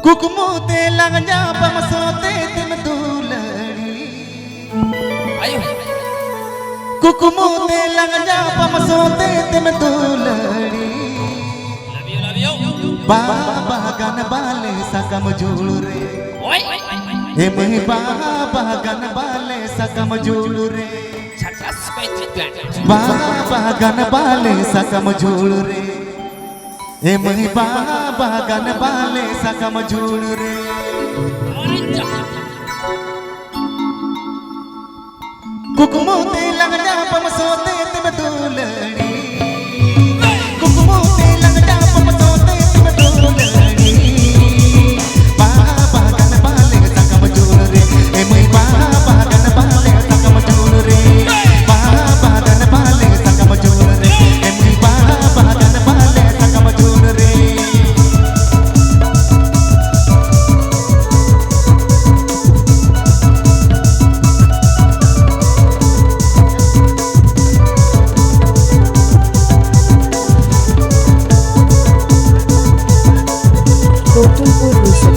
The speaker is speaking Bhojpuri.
कुकमू ते लग जा बमसोते तिम दूलड़ी कुकमू ते लग जा बमसोते तिम दूलड़ी बाबा गन बाले सकम जोड़ रे हे मही बाबा गन बाले सकम जोड़ रे बाबा गन बाले सकम जोड़ रे हे मही बाबा गन बाले सकम जोड़ रे कुकमू ते लग जा बमसोते तिम दूलड़ी कुकमू ते लग जा बमसोते तिम दूलड़ी बाबा गन बाले सकम जोड़ रे हे मही बाबा गन बाले सकम जोड़ रे बाबा गन बाले सकम जोड़ रे हे मही बाबा गन बाले सकम जोड़ रे Totalpur Resort.